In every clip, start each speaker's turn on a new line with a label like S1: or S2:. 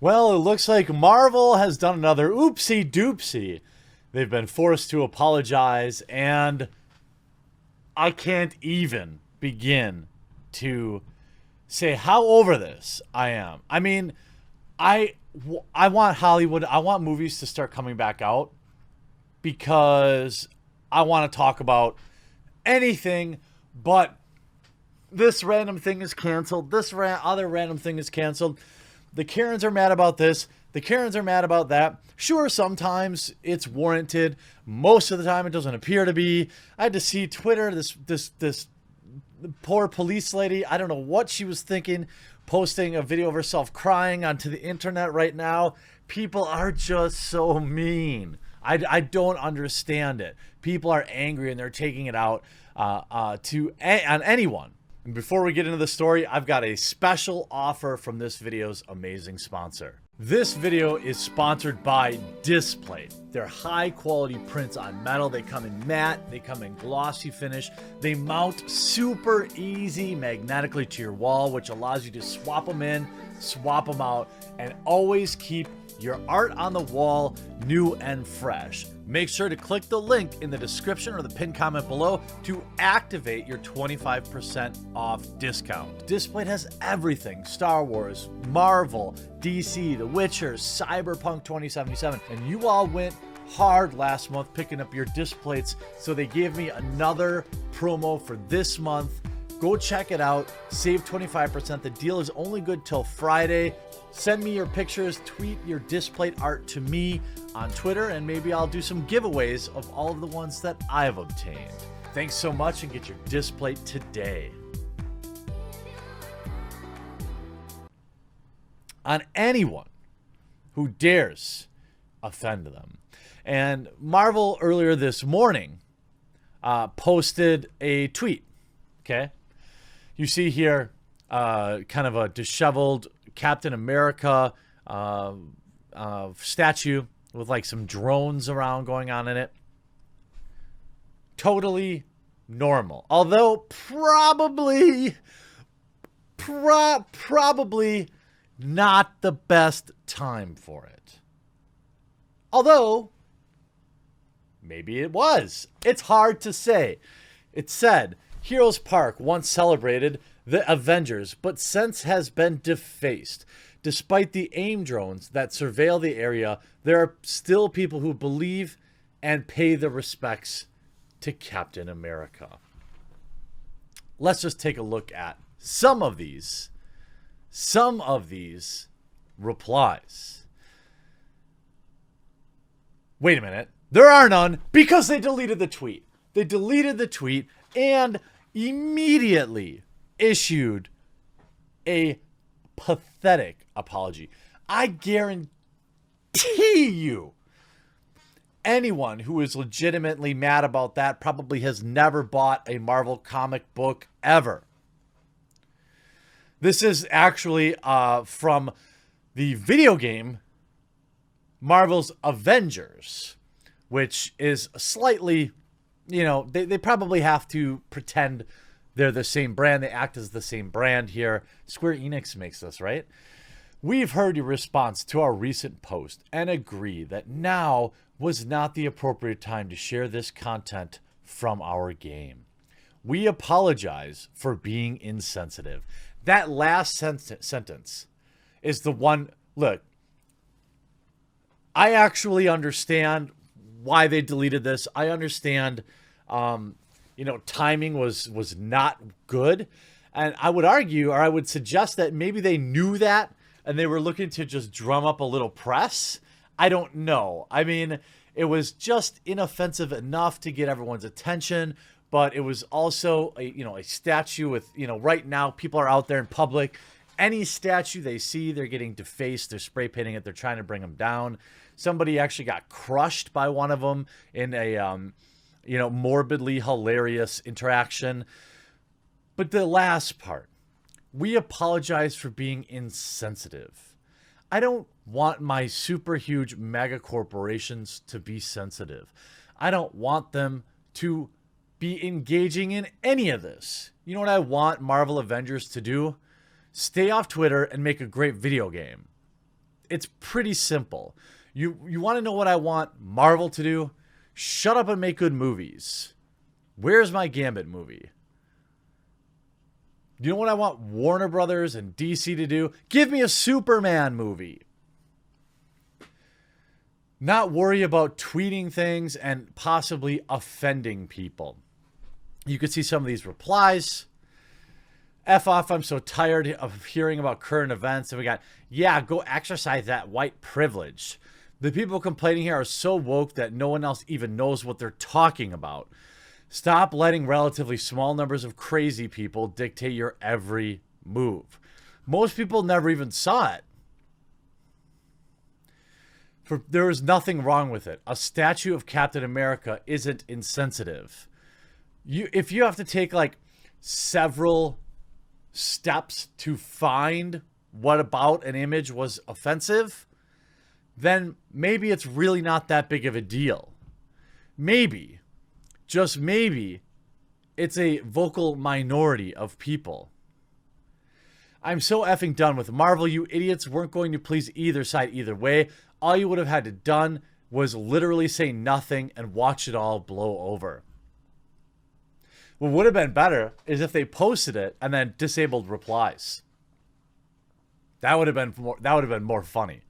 S1: Well, it looks like Marvel has done another oopsie doopsie. They've been forced to apologize, and I can't even begin to say how over this I am. I mean, I I want Hollywood, I want movies to start coming back out because I want to talk about anything but this random thing is canceled. This other random thing is canceled. The Karens are mad about this. The Karens are mad about that. Sure, sometimes it's warranted. Most of the time, it doesn't appear to be. I had to see Twitter. This poor police lady. I don't know what she was thinking, posting a video of herself crying onto the internet right now. People are just so mean. I don't understand it. People are angry and they're taking it out on anyone. And before we get into the story, I've got a special offer from this video's amazing sponsor. This video is sponsored by Displate. They're high quality prints on metal. They come in matte, they come in glossy finish. They mount super easy magnetically to your wall, which allows you to swap them in, swap them out, and always keep your art on the wall new and fresh. Make sure to click the link in the description or the pinned comment below to activate your 25% off discount. Displate has everything: Star Wars, Marvel, DC, The Witcher, Cyberpunk 2077, and you all went hard last month picking up your Displates, so they gave me another promo for this month. Go check it out. Save 25%. The deal is only good till Friday. Send me your pictures. Tweet your Displate art to me on Twitter, and maybe I'll do some giveaways of all of the ones that I've obtained. Thanks so much, and get your Displate today. On anyone who dares offend them. And Marvel earlier this morning posted a tweet. Okay. You see here kind of a disheveled Captain America statue with like some drones around going on in it. Totally normal. Although probably not the best time for it. Although maybe it was. It's hard to say. It said, Heroes Park once celebrated the Avengers, but since has been defaced. Despite the AIM drones that surveil the area, there are still people who believe and pay the respects to Captain America. Let's just take a look at some of these replies. Wait a minute. There are none because they deleted the tweet. They deleted the tweet and immediately issued a pathetic apology. I guarantee you anyone who is legitimately mad about that probably has never bought a Marvel comic book ever. This is actually from the video game Marvel's Avengers, which is slightly, you know, they probably have to pretend they're the same brand. They act as the same brand here. Square Enix makes this, right? We've heard your response to our recent post and agree that now was not the appropriate time to share this content from our game. We apologize for being insensitive. That last sentence is the one. Look, I actually understand why they deleted this. I understand, timing was not good. And I would argue, or I would suggest that maybe they knew that and they were looking to just drum up a little press. I don't know. I mean, it was just inoffensive enough to get everyone's attention, but it was also a statue with, right now people are out there in public. Any statue they see, they're getting defaced. They're spray painting it. They're trying to bring them down. Somebody actually got crushed by one of them in a, morbidly hilarious interaction. But the last part, we apologize for being insensitive. I don't want my super huge mega corporations to be sensitive. I don't want them to be engaging in any of this. You know what I want Marvel Avengers to do? Stay off Twitter and make a great video game. It's pretty simple. You want to know what I want Marvel to do? Shut up and make good movies. Where's my Gambit movie? You know what I want Warner Brothers and DC to do? Give me a Superman movie. Not worry about tweeting things and possibly offending people. You could see some of these replies. F off, I'm so tired of hearing about current events. And we got, yeah, go exercise that white privilege. The people complaining here are so woke that no one else even knows what they're talking about. Stop letting relatively small numbers of crazy people dictate your every move. Most people never even saw it. There is nothing wrong with it. A statue of Captain America isn't insensitive. If you have to take like several steps to find what about an image was offensive, then maybe it's really not that big of a deal. Maybe, just maybe, it's a vocal minority of people. I'm so effing done with Marvel. You idiots weren't going to please either side either way. All you would have had to done was literally say nothing and watch it all blow over. What would have been better is if they posted it and then disabled replies. That would have been more funny.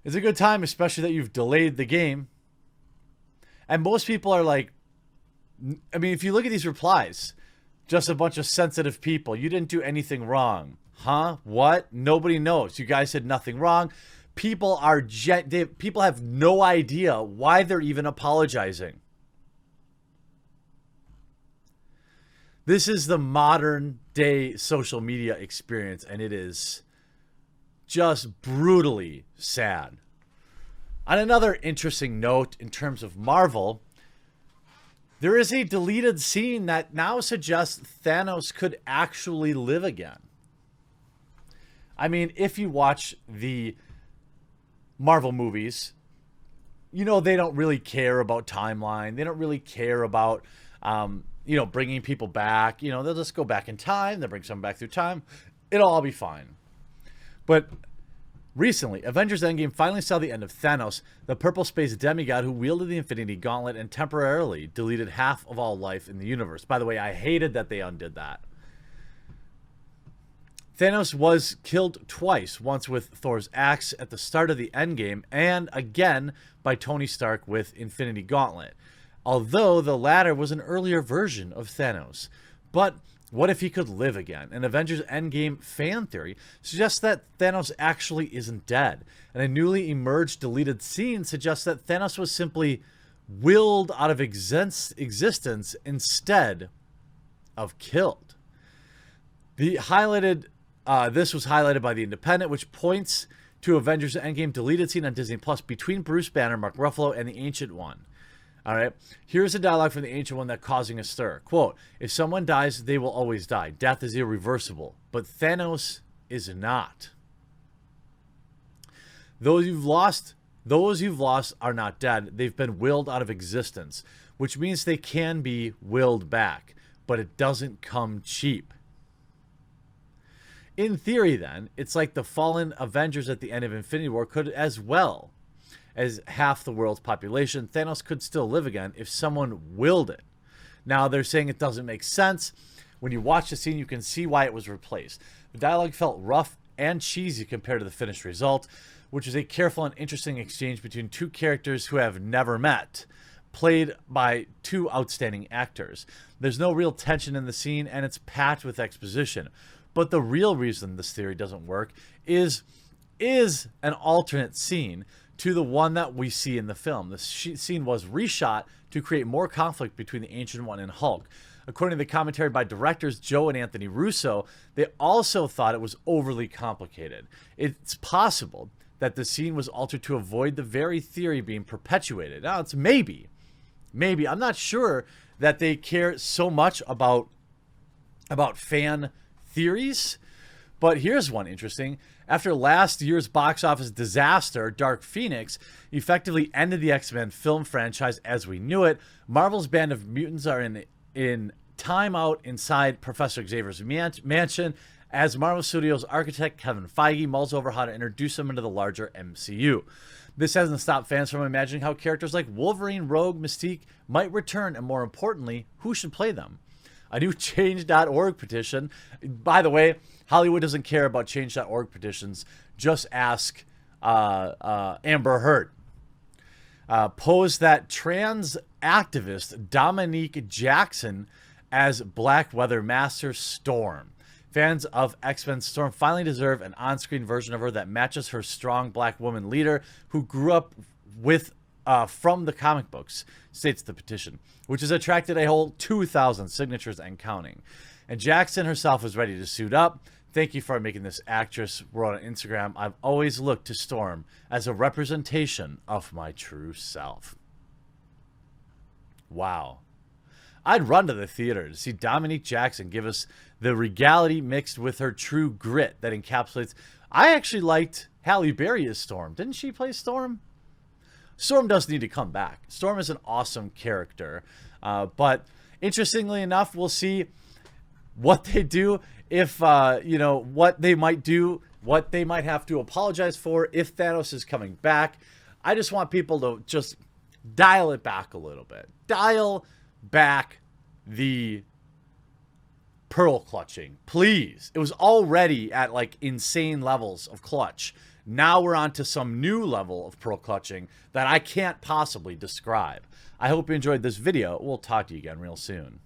S1: It's a good time, especially that you've delayed the game. And most people are like, I mean, if you look at these replies, just a bunch of sensitive people. You didn't do anything wrong. Huh? What? Nobody knows. You guys did nothing wrong. People have no idea why they're even apologizing. This is the modern day social media experience, and it is just brutally sad. On another interesting note, in terms of Marvel, there is a deleted scene that now suggests Thanos could actually live again. I mean, if you watch the Marvel movies, you know they don't really care about timeline. They don't really care about, bringing people back. You know, they'll just go back in time. They'll bring someone back through time. It'll all be fine. But recently, Avengers Endgame finally saw the end of Thanos, the purple space demigod who wielded the Infinity Gauntlet and temporarily deleted half of all life in the universe. By the way, I hated that they undid that. Thanos was killed twice, once with Thor's axe at the start of the Endgame, and again by Tony Stark with Infinity Gauntlet. Although the latter was an earlier version of Thanos. But what if he could live again? An Avengers Endgame fan theory suggests that Thanos actually isn't dead. And a newly emerged deleted scene suggests that Thanos was simply willed out of existence instead of killed. This was highlighted by The Independent, which points to Avengers Endgame deleted scene on Disney Plus between Bruce Banner, Mark Ruffalo, and the Ancient One. All right, here's a dialogue from the Ancient One that causing a stir. Quote, if someone dies, they will always die. Death is irreversible, but Thanos is not. Those you've lost are not dead. They've been willed out of existence, which means they can be willed back, but it doesn't come cheap. In theory, then, it's like the fallen Avengers at the end of Infinity War could as well as half the world's population. Thanos could still live again if someone willed it. Now, they're saying it doesn't make sense. When you watch the scene, you can see why it was replaced. The dialogue felt rough and cheesy compared to the finished result, which is a careful and interesting exchange between two characters who have never met, played by two outstanding actors. There's no real tension in the scene, and it's packed with exposition. But the real reason this theory doesn't work is an alternate scene to the one that we see in the film. The scene was reshot to create more conflict between the Ancient One and Hulk. According to the commentary by directors Joe and Anthony Russo, they also thought it was overly complicated. It's possible that the scene was altered to avoid the very theory being perpetuated. Now, it's maybe. I'm not sure that they care so much about fan theories, but here's one interesting. After last year's box office disaster, Dark Phoenix effectively ended the X-Men film franchise as we knew it. Marvel's Band of Mutants are in timeout inside Professor Xavier's mansion as Marvel Studios architect Kevin Feige mulls over how to introduce him into the larger MCU. This hasn't stopped fans from imagining how characters like Wolverine, Rogue, Mystique might return, and more importantly, who should play them. A new Change.org petition. By the way, Hollywood doesn't care about Change.org petitions. Just ask Amber Heard. Posed that trans activist Dominique Jackson as Black Weather Master Storm. Fans of X-Men Storm finally deserve an on-screen version of her that matches her strong black woman leader who grew up with from the comic books, states the petition, which has attracted a whole 2,000 signatures and counting. And Jackson herself is ready to suit up. Thank you for making this actress. We're on Instagram. I've always looked to Storm as a representation of my true self. Wow. I'd run to the theater to see Dominique Jackson give us the regality mixed with her true grit that encapsulates. I actually liked Halle Berry as Storm. Didn't she play Storm? Storm does need to come back. Storm is an awesome character. But interestingly enough, we'll see what they do if, what they might do, what they might have to apologize for if Thanos is coming back. I just want people to just dial it back a little bit. Dial back the pearl clutching, please. It was already at like insane levels of clutch. Now we're on to some new level of pearl clutching that I can't possibly describe. I hope you enjoyed this video. We'll talk to you again real soon.